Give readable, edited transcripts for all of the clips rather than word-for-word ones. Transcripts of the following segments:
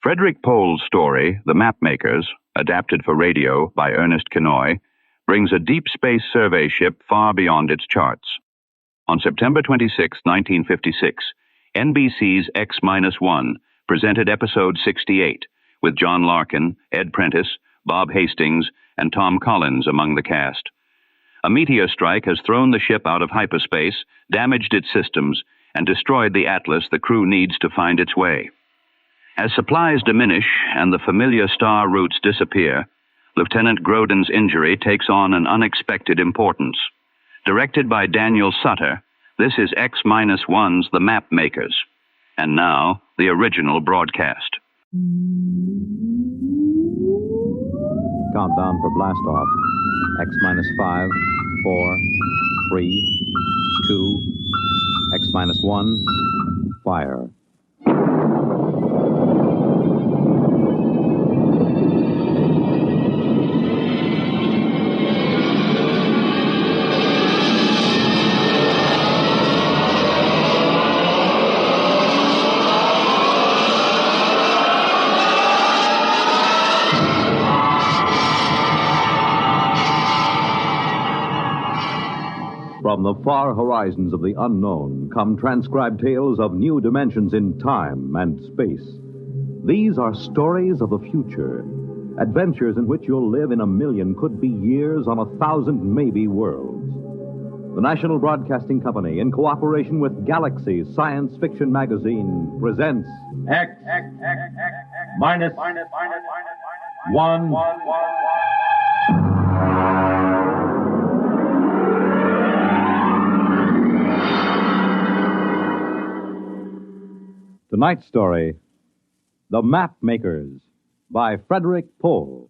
Frederik Pohl's story, The Mapmakers, adapted for radio by Ernest Kinoy, brings a deep space survey ship far beyond its charts. On September 26, 1956, NBC's X-1 presented episode 68, with John Larkin, Ed Prentiss, Bob Hastings, and Tom Collins among the cast. A meteor strike has thrown the ship out of hyperspace, damaged its systems, and destroyed the atlas the crew needs to find its way. As supplies diminish and the familiar star routes disappear, Lieutenant Grodin's injury takes on an unexpected importance. Directed by Daniel Sutter, this is X-1's The Mapmakers. And now, the original broadcast. Countdown for blast off. X-5, 4, 3, 2, X-1, fire. From the far horizons of the unknown come transcribed tales of new dimensions in time and space. These are stories of the future, adventures in which you'll live in a million, could be years, on 1,000 maybe worlds. The National Broadcasting Company, in cooperation with Galaxy Science Fiction Magazine, presents X minus 1. Tonight's story, The Mapmakers, by Frederik Pohl.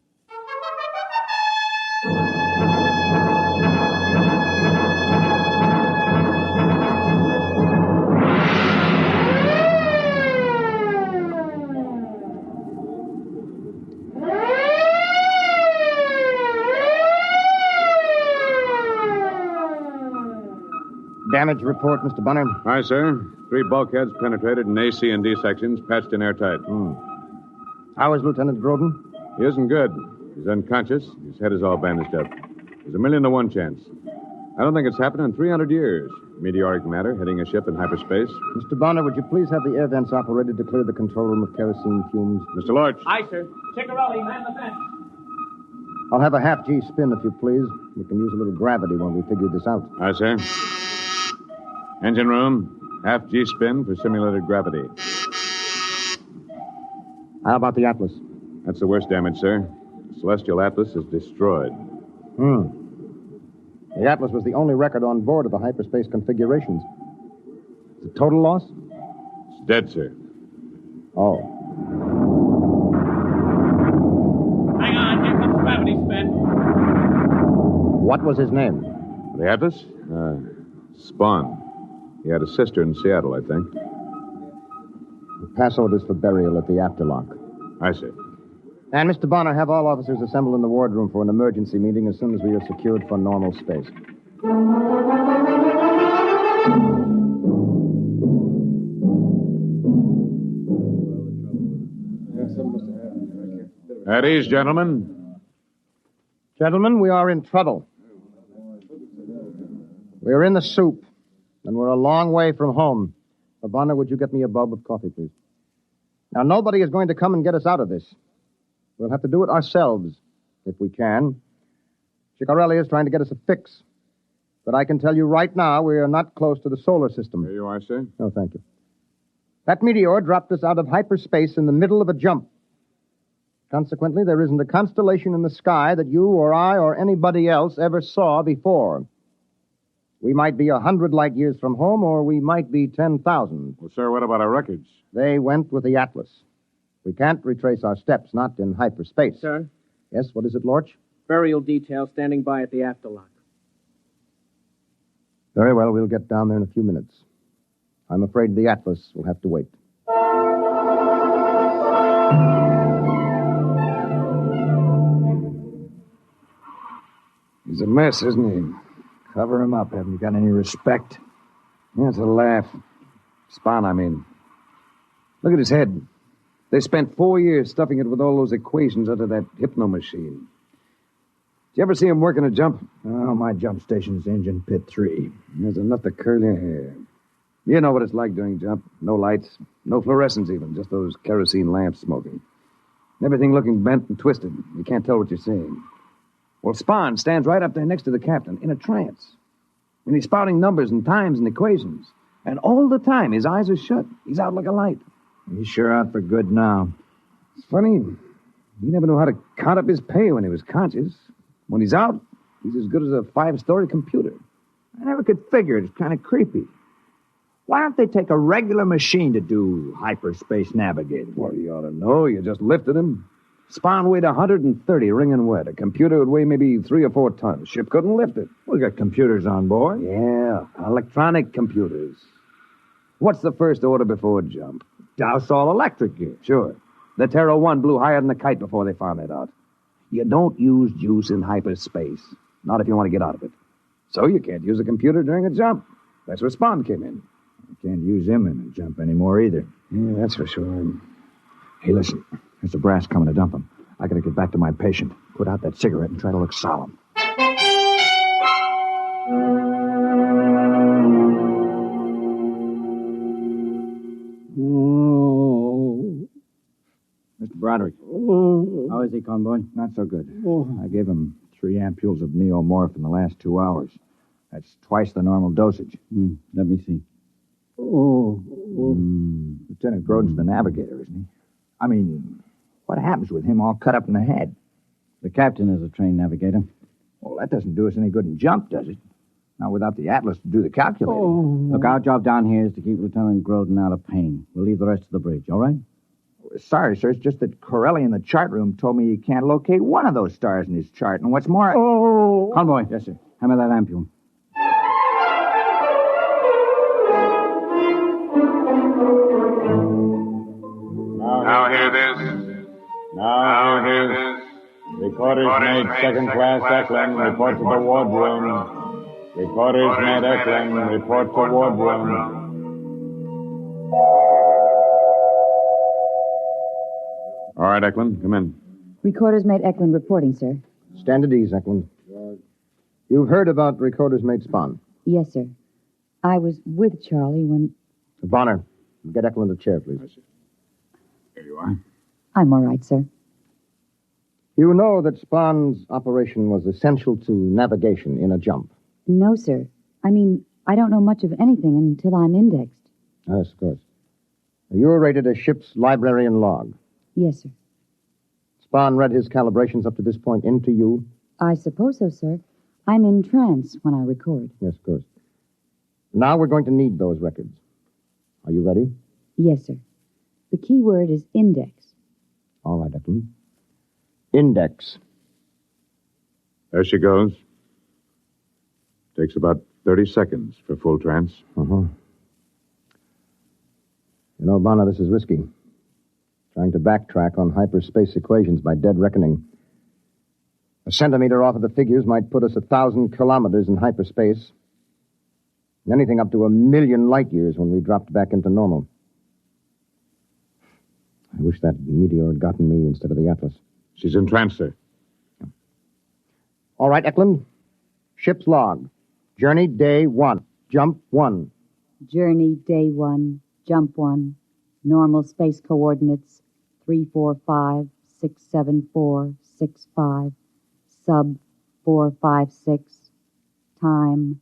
Damage report, Mr. Bunner. Aye, sir. 3 bulkheads penetrated in A, C, and D sections, patched in airtight. How is Lieutenant Grodin? He isn't good. He's unconscious. His head is all bandaged up. There's a 1,000,000 to 1 chance. I don't think it's happened in 300 years. Meteoric matter hitting a ship in hyperspace. Mr. Bonner, would you please have the air vents operated to clear the control room of kerosene fumes? Mr. Lorch. Aye, sir. Ciccarelli, man the vent. I'll have a half-G spin, if you please. We can use a little gravity when we figure this out. Aye, sir. Engine room, half G spin for simulated gravity. How about the Atlas? That's the worst damage, sir. The Celestial Atlas is destroyed. The Atlas was the only record on board of the hyperspace configurations. Is it total loss? It's dead, sir. Oh. Hang on, here comes gravity spin. What was his name? The Atlas? Spawn. He had a sister in Seattle, I think. Pass orders for burial at the afterlock. Aye, sir. And, Mr. Bonner, have all officers assemble in the wardroom for an emergency meeting as soon as we are secured for normal space. At ease, gentlemen. Gentlemen, we are in trouble. We're in the soup, and we're a long way from home. Bonner, would you get me a bulb of coffee, please? Now, nobody is going to come and get us out of this. We'll have to do it ourselves, if we can. Ciccarelli is trying to get us a fix. But I can tell you right now, we are not close to the solar system. Here you are, sir. No, thank you. That meteor dropped us out of hyperspace in the middle of a jump. Consequently, there isn't a constellation in the sky that you or I or anybody else ever saw before. We might be 100 light years from home, or we might be 10,000. Well, sir, what about our records? They went with the Atlas. We can't retrace our steps, not in hyperspace. Sir? Yes, what is it, Lorch? Burial detail standing by at the afterlock. Very well, we'll get down there in a few minutes. I'm afraid the Atlas will have to wait. He's a mess, isn't he? Cover him up. Haven't you got any respect? That's a laugh. Spawn, I mean. Look at his head. They spent 4 years stuffing it with all those equations under that hypno machine. Did you ever see him working a jump? Oh, my jump station's engine pit 3. There's enough to curl your hair. You know what it's like doing jump. No lights, no fluorescence even, just those kerosene lamps smoking. Everything looking bent and twisted. You can't tell what you're seeing. Well, Spahn stands right up there next to the captain in a trance. And he's spouting numbers and times and equations. And all the time, his eyes are shut. He's out like a light. He's sure out for good now. It's funny. He never knew how to count up his pay when he was conscious. When he's out, he's as good as a 5-story computer. I never could figure it. It's kind of creepy. Why don't they take a regular machine to do hyperspace navigating? Well, you ought to know. You just lifted him. Spahn weighed 130, wringing wet. A computer would weigh maybe 3 or 4 tons. Ship couldn't lift it. We got computers on board. Yeah, electronic computers. What's the first order before jump? Douse all electric gear. Sure. The Terra 1 blew higher than the kite before they found that out. You don't use juice in hyperspace. Not if you want to get out of it. So you can't use a computer during a jump. That's where Spahn came in. You can't use him in a jump anymore either. Yeah, that's for sure. Hey, listen. There's a brass coming to dump him. I gotta get back to my patient. Put out that cigarette and try to look solemn. Mr. Broderick. How is he, convoy? Not so good. I gave him 3 ampules of neomorph in the last 2 hours. That's twice the normal dosage. Let me see. Lieutenant Grodin's the navigator, isn't he? I mean, what happens with him all cut up in the head? The captain is a trained navigator. Well, that doesn't do us any good in jump, does it? Not without the atlas to do the calculating. Look, our job down here is to keep Lieutenant Grodin out of pain. We'll leave the rest to the bridge, all right? Sorry, sir. It's just that Corelli in the chart room told me he can't locate one of those stars in his chart. And what's more... Convoy. Yes, sir. Hammer that ampule. Now hear this. Now hear this. Recorder's mate, second class Eklund, report to the wardroom. Recorder's mate, Eklund, report to wardroom. All right, Eklund, come in. Recorder's mate Eklund reporting, sir. Stand at ease, Eklund. You've heard about recorder's mate Spahn. Yes, sir. I was with Charlie when... Bonner, get Eklund a chair, please. Here you are. I'm all right, sir. You know that Spahn's operation was essential to navigation in a jump. No, sir. I mean, I don't know much of anything until I'm indexed. Yes, of course. You're rated as ship's librarian log. Yes, sir. Spahn read his calibrations up to this point into you? I suppose so, sir. I'm in trance when I record. Yes, of course. Now we're going to need those records. Are you ready? Yes, sir. The key word is index. All right, Eklund. Index. There she goes. Takes about 30 seconds for full trance. You know, Bonner, this is risky. Trying to backtrack on hyperspace equations by dead reckoning. A centimeter off of the figures might put us 1,000 kilometers in hyperspace. Anything up to 1,000,000 light years when we dropped back into normal. I wish that meteor had gotten me instead of the Atlas. She's in trance, sir. All right, Eklund. Ship's log. Journey day 1. Jump 1. Journey day 1. Jump 1. Normal space coordinates 345 674 65. Sub 456. Time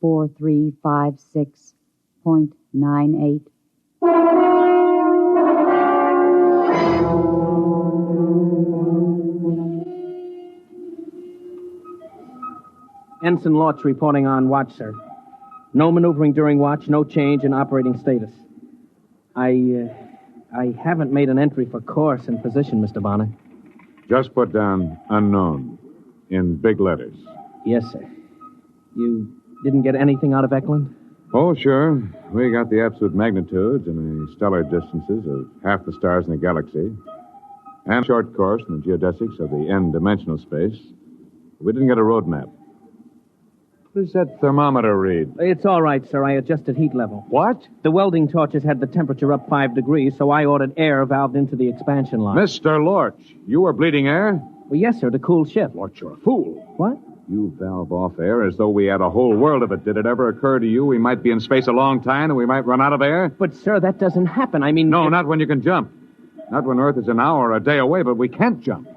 4356.98. Ensign Lortz reporting on watch, sir. No maneuvering during watch, no change in operating status. I haven't made an entry for course and position, Mr. Bonner. Just put down unknown in big letters. Yes, sir. You didn't get anything out of Eklund? Oh, sure. We got the absolute magnitudes and the stellar distances of half the stars in the galaxy, and a short course in the geodesics of the n-dimensional space. We didn't get a road map. does that thermometer read? It's all right, sir. I adjusted heat level. What? The welding torches had the temperature up 5 degrees, so I ordered air valved into the expansion line. Mr. Lorch, you were bleeding air? Well, yes, sir, to cool ship. Lorch, you're a fool. What? You valve off air as though we had a whole world of it. Did it ever occur to you we might be in space a long time and we might run out of air? But, sir, that doesn't happen. I mean... No, not when you can jump. Not when Earth is an hour or a day away, but we can't jump.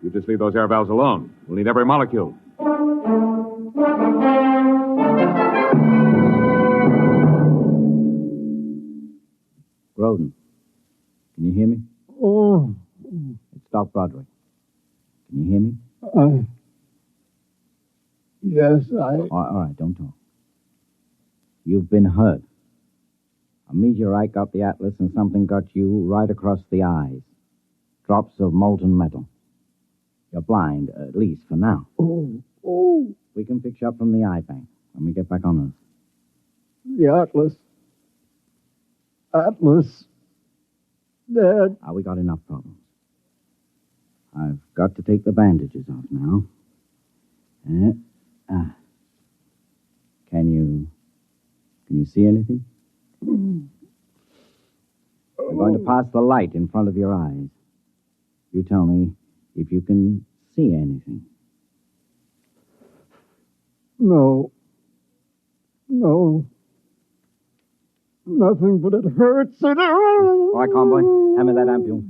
You just leave those air valves alone. We'll need every molecule. Groden, can you hear me? Oh. It's Doc Broderick. Can you hear me? Yes, All right, don't talk. You've been hurt. A meteorite got the Atlas and something got you right across the eyes. Drops of molten metal. You're blind, at least for now. Oh. We can fix you up from the eye bank when we get back on Earth. The Atlas. Dad. We got enough problems. I've got to take the bandages off now. Can you see anything? We're going to pass the light in front of your eyes. You tell me if you can see anything. No. Nothing but it hurts. All right, convoy. Hand me that ampule.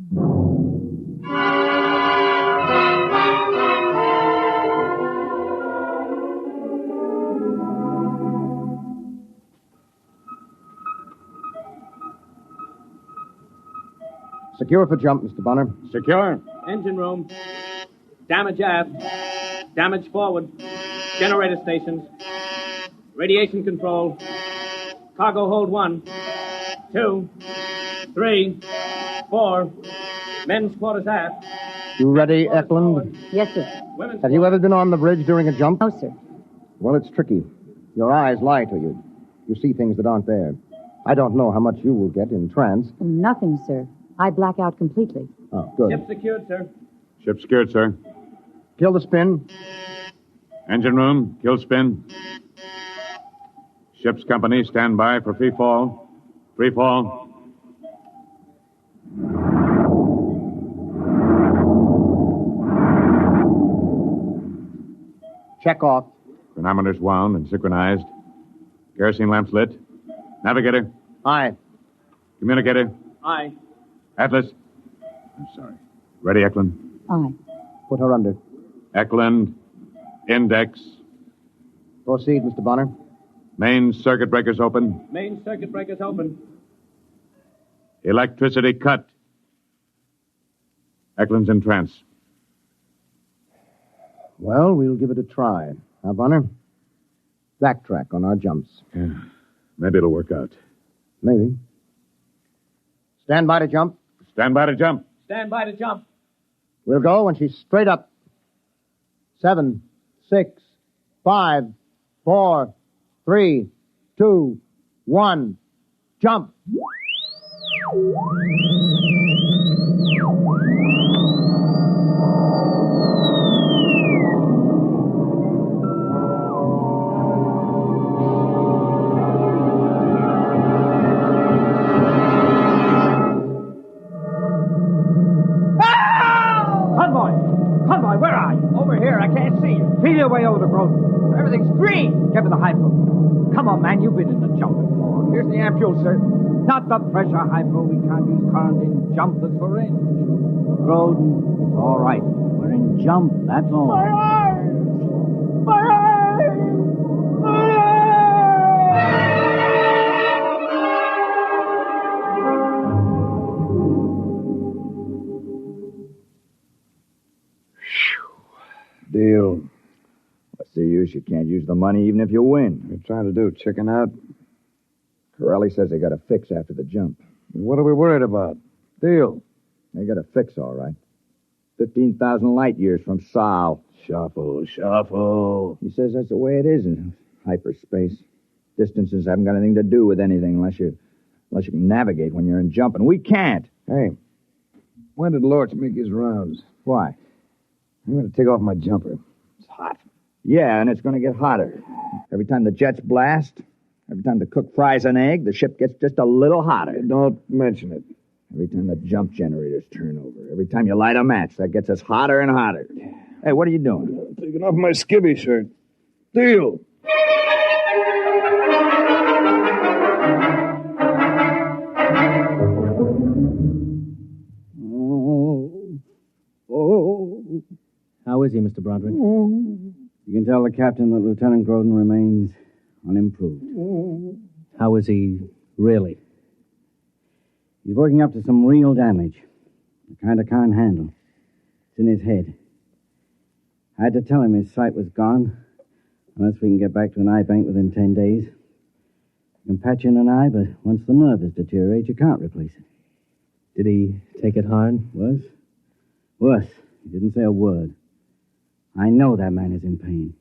Secure for jump, Mr. Bonner. Secure. Engine room. Damage aft. Damage forward. Generator stations. Radiation control. Cargo hold 1, 2, 3, 4. Men's quarters aft. You ready, Eklund? Yes, sir. Have you ever been on the bridge during a jump? No, sir. Well, it's tricky. Your eyes lie to you. You see things that aren't there. I don't know how much you will get in trance. Nothing, sir. I black out completely. Oh, good. Ship secured, sir. Ship secured, sir. Kill the spin. Engine room, kill spin. Ship's company, stand by for free fall. Free fall. Check off. Chronometers wound and synchronized. Kerosene lamps lit. Navigator. Aye. Communicator. Aye. Atlas. I'm sorry. Ready, Eklund? Aye. Put her under. Eklund. Index. Proceed, Mr. Bonner. Main circuit breakers open. Main circuit breakers open. Electricity cut. Eklund's in trance. Well, we'll give it a try. Now, Bonner, backtrack on our jumps. Yeah. Maybe it'll work out. Maybe. Stand by to jump. Stand by to jump. Stand by to jump. We'll go when she's straight up. 7, 6, 5, 4, 3, 2, 1. Jump. Convoy, where are you? Over here, I can't see you. Feel your way over to Groden. Everything's green. Give me the hypo. Come on, man, you've been in the jump before. Here's the ampule, sir. Not the pressure hypo. We can't use current in jump the syringe. Groden, it's all right. We're in jump, that's all. My eyes! My eyes! My eyes! Deal. What's the use? You can't use the money even if you win. What are you trying to do, chicken out? Corelli says they got a fix after the jump. What are we worried about? Deal. They got a fix, all right. 15,000 light years from Sol. Shuffle. He says that's the way it is in hyperspace. Distances haven't got anything to do with anything unless you can navigate when you're in jump, and we can't. Hey, when did Lorch make his rounds? Why? I'm going to take off my jumper. It's hot. Yeah, and it's going to get hotter. Every time the jets blast, every time the cook fries an egg, the ship gets just a little hotter. Don't mention it. Every time the jump generators turn over, every time you light a match, that gets us hotter and hotter. Hey, what are you doing? Taking off my skivvy shirt. Deal. How is he, Mr. Broderick? You can tell the captain that Lieutenant Groden remains unimproved. How is he really? He's working up to some real damage. The kind I can't handle. It's in his head. I had to tell him his sight was gone, unless we can get back to an eye bank within 10 days. You can patch in an eye, but once the nerve has deteriorated, you can't replace it. Did he take it hard? Worse? Worse. He didn't say a word. I know that man is in pain.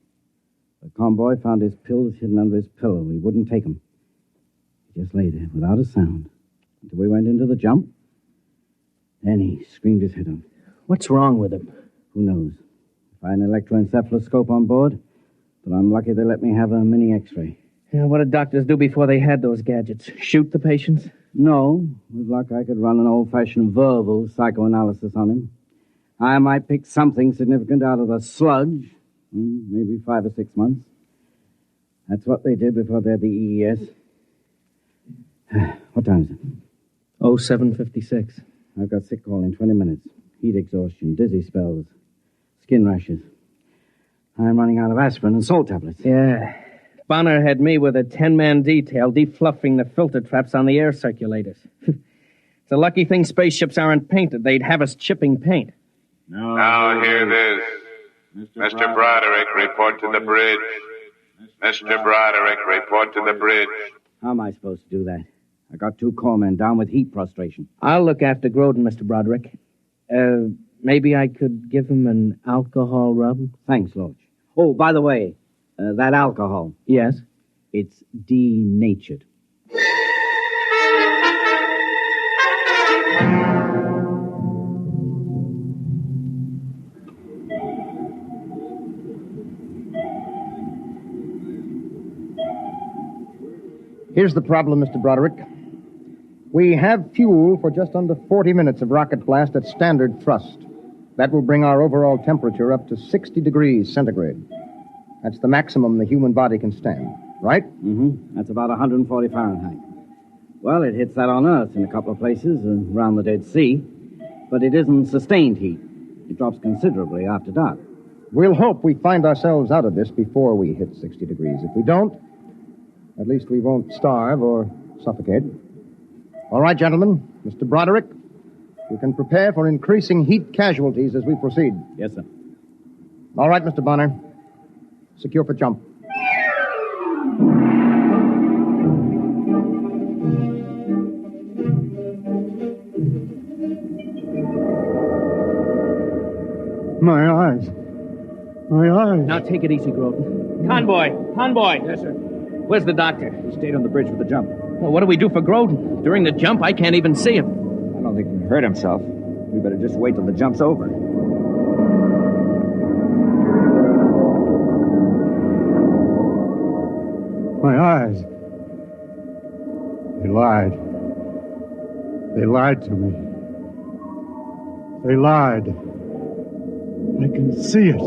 The convoy found his pills hidden under his pillow. He wouldn't take them. He just lay there without a sound until we went into the jump. Then he screamed his head off. What's wrong with him? Who knows? If I had an electroencephaloscope on board, but I'm lucky they let me have a mini X-ray. Yeah, what did doctors do before they had those gadgets? Shoot the patients? No. With luck, I could run an old-fashioned verbal psychoanalysis on him. I might pick something significant out of the sludge. Maybe 5 or 6 months. That's what they did before they had the EES. What time is it? 07:56. I've got sick call in 20 minutes. Heat exhaustion, dizzy spells, skin rashes. I'm running out of aspirin and salt tablets. Yeah. Bonner had me with a 10-man detail defluffing the filter traps on the air circulators. It's a lucky thing spaceships aren't painted. They'd have us chipping paint. Now hear this. Mr. Broderick, report to the bridge. Mr. Broderick, report to the bridge. How am I supposed to do that? I got 2 corpsmen down with heat prostration. I'll look after Groden, Mr. Broderick. Maybe I could give him an alcohol rub? Thanks, Lodge. Oh, by the way, that alcohol. Yes? It's denatured. Here's the problem, Mr. Broderick. We have fuel for just under 40 minutes of rocket blast at standard thrust. That will bring our overall temperature up to 60 degrees centigrade. That's the maximum the human body can stand, right? Mm-hmm. That's about 140 Fahrenheit. Well, it hits that on Earth in a couple of places around the Dead Sea, but it isn't sustained heat. It drops considerably after dark. We'll hope we find ourselves out of this before we hit 60 degrees. If we don't, at least we won't starve or suffocate. All right, gentlemen. Mr. Broderick, you can prepare for increasing heat casualties as we proceed. Yes, sir. All right, Mr. Bonner. Secure for jump. My eyes. My eyes. Now take it easy, Groden. Convoy. Yes, sir. Where's the doctor? He stayed on the bridge with the jump. Well, what do we do for Groden? During the jump, I can't even see him. I don't think he can hurt himself. We better just wait till the jump's over. My eyes. They lied. They lied to me. They lied. I can see it.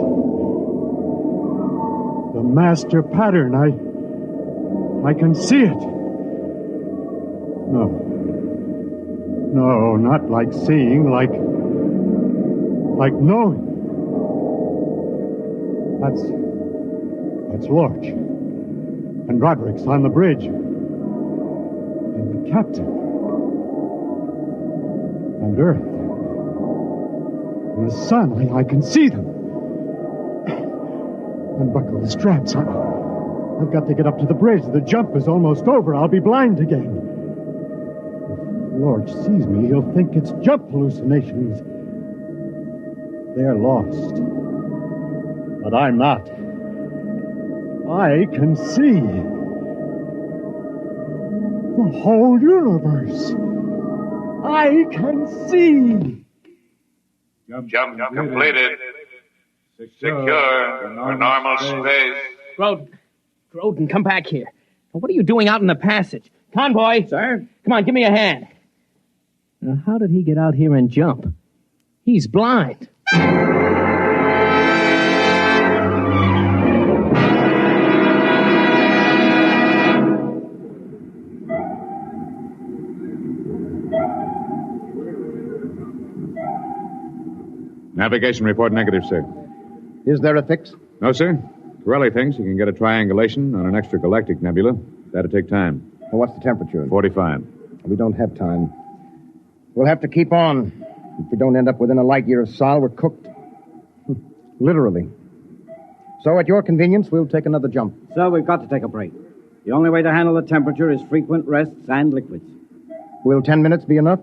The master pattern. I can see it. No, not like seeing, like knowing. That's Lorch. And Broderick's on the bridge. And the captain. And Earth. And the sun. I can see them. Unbuckle the straps. I've got to get up to the bridge. The jump is almost over. I'll be blind again. If Lorch sees me, he'll think it's jump hallucinations. They're lost. But I'm not. I can see the whole universe. I can see. Jump completed. Secure for normal space. Groden, come back here. What are you doing out in the passage? Convoy! Sir? Come on, give me a hand. Now, how did he get out here and jump? He's blind. Navigation report negative, sir. Is there a fix? No, sir. Corelli thinks he can get a triangulation on an extragalactic nebula. That'll take time. Well, what's the temperature? 45. We don't have time. We'll have to keep on. If we don't end up within a light year of Sol, we're cooked. Literally. So, at your convenience, we'll take another jump. So, we've got to take a break. The only way to handle the temperature is frequent rests and liquids. Will 10 minutes be enough?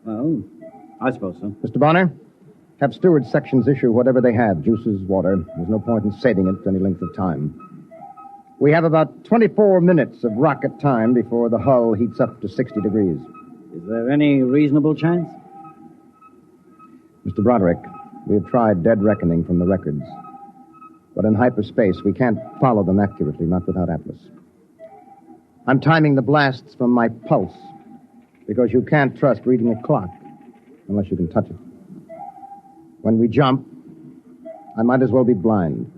Well, I suppose so. Mr. Bonner, have steward sections issue whatever they have, juices, water. There's no point in saving it any length of time. We have about 24 minutes of rocket time before the hull heats up to 60 degrees. Is there any reasonable chance? Mr. Broderick, we have tried dead reckoning from the records. But in hyperspace, we can't follow them accurately, not without Atlas. I'm timing the blasts from my pulse, because you can't trust reading a clock unless you can touch it. When we jump, I might as well be blind.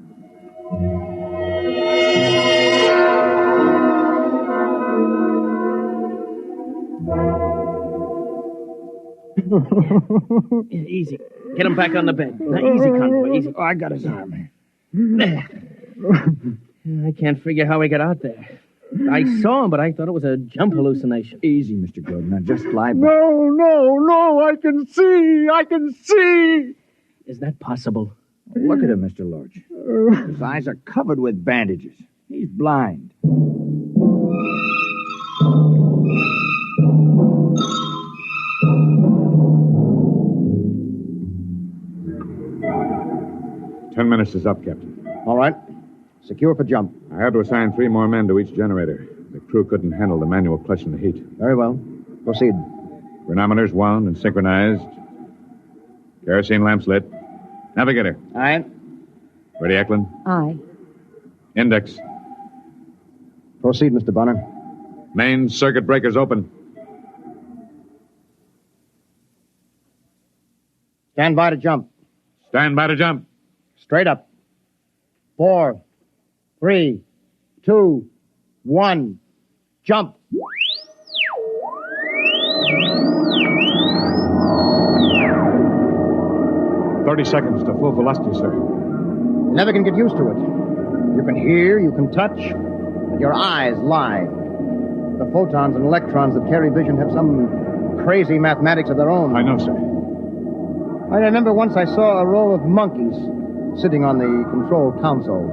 Easy. Get him back on the bed. Now, easy, Convoy, easy. Oh, I got his arm. There. I can't figure how he got out there. I saw him, but I thought it was a jump hallucination. Easy, Mr. Groden. Now, just lie back. No, I can see! Is that possible? Look at him, Mr. Lorch. His eyes are covered with bandages. He's blind. Ten minutes is up, Captain. All right. Secure for jump. I had to assign 3 more men to each generator. The crew couldn't handle the manual clutch in the heat. Very well. Proceed. Chronometers wound and synchronized. Kerosene lamps lit. Navigator. Aye. Ready, Eklund? Aye. Index. Proceed, Mr. Bonner. Main circuit breakers open. Stand by to jump. Stand by to jump. Straight up. 4, 3, 2, 1. Jump. "30 seconds to full velocity, sir." You never can get used to it. You can hear, you can touch, but your eyes lie. The photons and electrons that carry vision have some crazy mathematics of their own. I know, sir. I remember once I saw a row of monkeys sitting on the control console.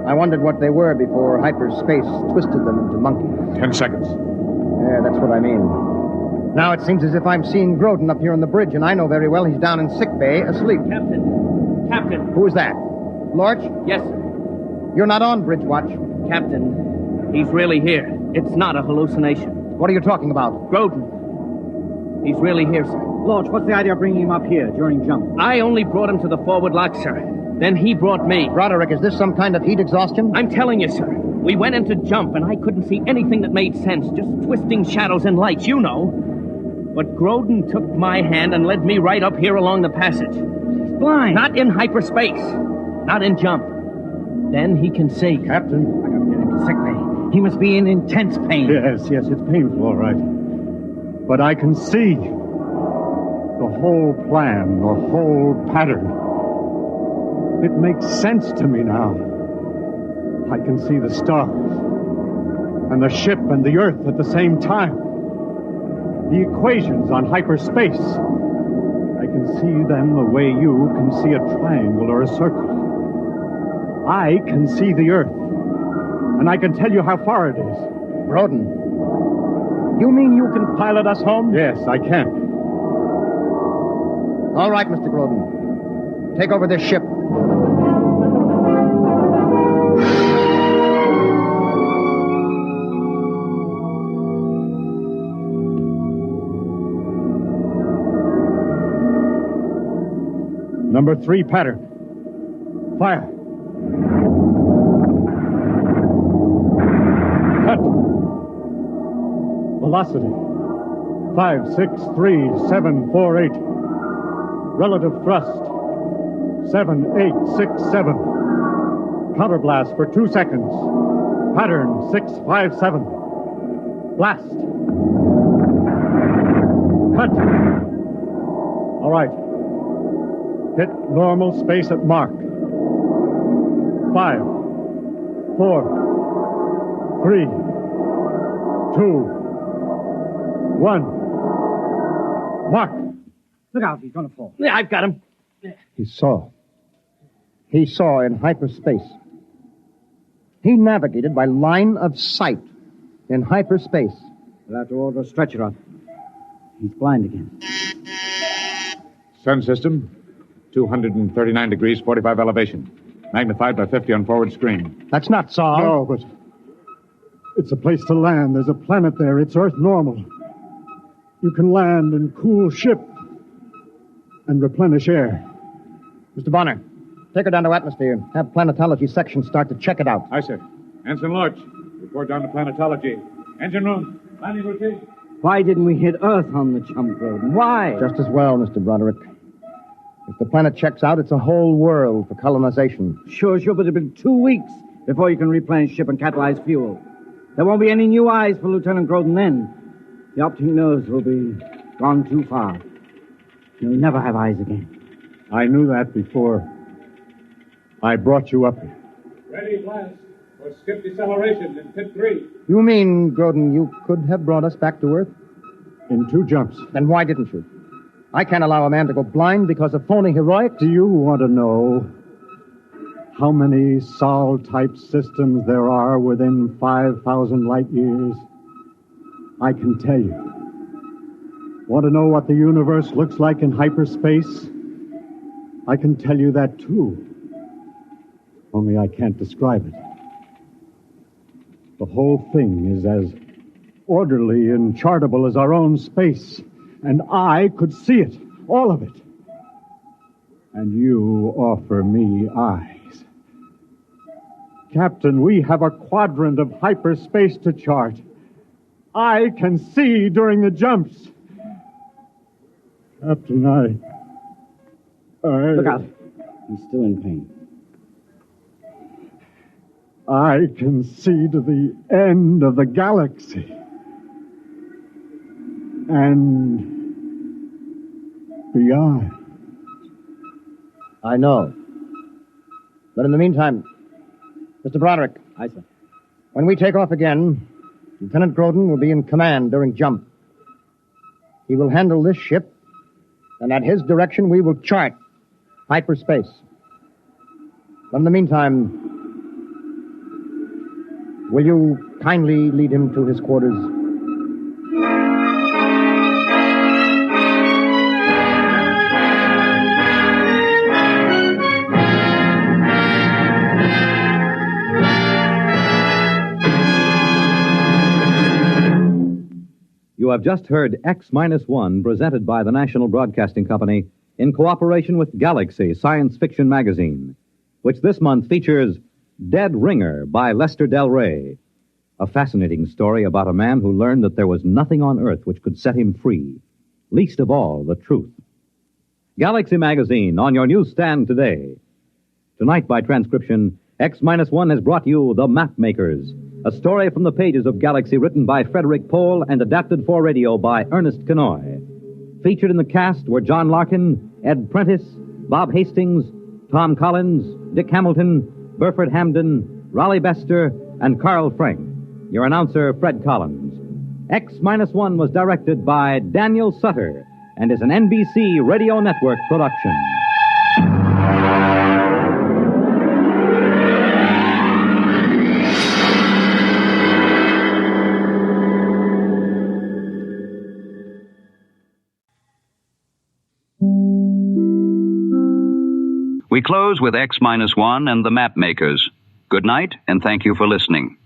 I wondered what they were before hyperspace twisted them into monkeys. 10 seconds. Yeah, that's what I mean. Now it seems as if I'm seeing Groden up here on the bridge, and I know very well he's down in sick bay asleep. Captain. Who is that? Lorch? Yes, sir. You're not on bridge watch. Captain, he's really here. It's not a hallucination. What are you talking about? Groden. He's really here, sir. Lorch, what's the idea of bringing him up here during jump? I only brought him to the forward lock, sir. Then he brought me. Broderick, is this some kind of heat exhaustion? I'm telling you, sir. We went into jump, and I couldn't see anything that made sense. Just twisting shadows and lights, you know. But Groden took my hand and led me right up here along the passage. He's blind. Not in hyperspace. Not in jump. Then he can see. Captain, I gotta get him to sick bay. He must be in intense pain. Yes, it's painful, all right. But I can see the whole plan, the whole pattern. It makes sense to me now. I can see the stars and the ship and the Earth at the same time. The equations on hyperspace. I can see them the way you can see a triangle or a circle. I can see the Earth, and I can tell you how far it is. Groden, you mean you can pilot us home? Yes, I can. All right, Mr. Groden. Take over this ship. Number 3 pattern. Fire. Cut. Velocity. 563,748. Relative thrust. 7,867. Counterblast for 2 seconds. Pattern 657. Blast. Cut. All right. Hit normal space at mark. 5, 4, 3, 2, 1. Mark. Look out, he's going to fall. Yeah, I've got him. He saw. He saw in hyperspace. He navigated by line of sight in hyperspace. We'll have to order a stretcher up. He's blind again. Sun system, 239 degrees, 45 elevation. Magnified by 50 on forward screen. That's not Saul. No, but it's a place to land. There's a planet there. It's Earth normal. You can land and cool ship and replenish air. Mr. Bonner, take her down to atmosphere. Have planetology section start to check it out. Aye, sir. Ensign Lorch, report down to planetology. Engine room, landing routine. Why didn't we hit Earth on the jump road? Why? Just as well, Mr. Broderick. If the planet checks out, it's a whole world for colonization. Sure, but it'll be 2 weeks before you can replenish ship and catalyze fuel. There won't be any new eyes for Lieutenant Groden then. The optic nerves will be gone too far. He'll never have eyes again. I knew that before I brought you up here. Ready, blast, for skip deceleration in pit 3. You mean, Groden, you could have brought us back to Earth? In 2 jumps. Then why didn't you? I can't allow a man to go blind because of phony heroics. Do you want to know how many Sol-type systems there are within 5,000 light years? I can tell you. Want to know what the universe looks like in hyperspace? I can tell you that, too. Only I can't describe it. The whole thing is as orderly and chartable as our own space. And I could see it, all of it. And you offer me eyes. Captain, we have a quadrant of hyperspace to chart. I can see during the jumps. Captain, I... Look out. He's still in pain. I can see to the end of the galaxy. And beyond. I know. But in the meantime, Mr. Broderick. Aye, sir. When we take off again, Lieutenant Groden will be in command during jump. He will handle this ship, and at his direction we will chart hyperspace. But in the meantime, will you kindly lead him to his quarters? You have just heard X-1, presented by the National Broadcasting Company in cooperation with Galaxy Science Fiction Magazine, which this month features Dead Ringer by Lester Del Rey, a fascinating story about a man who learned that there was nothing on Earth which could set him free, least of all the truth. Galaxy Magazine on your newsstand today. Tonight, by transcription, X-1 has brought you The Mapmakers, a story from the pages of Galaxy written by Frederik Pohl and adapted for radio by Ernest Kinoy. Featured in the cast were John Larkin, Ed Prentiss, Bob Hastings, Tom Collins, Dick Hamilton, Burford Hamden, Raleigh Bester, and Carl Frank. Your announcer, Fred Collins. X-1 was directed by Daniel Sutter and is an NBC Radio Network production. We close with X-1 and the Mapmakers. Good night, and thank you for listening.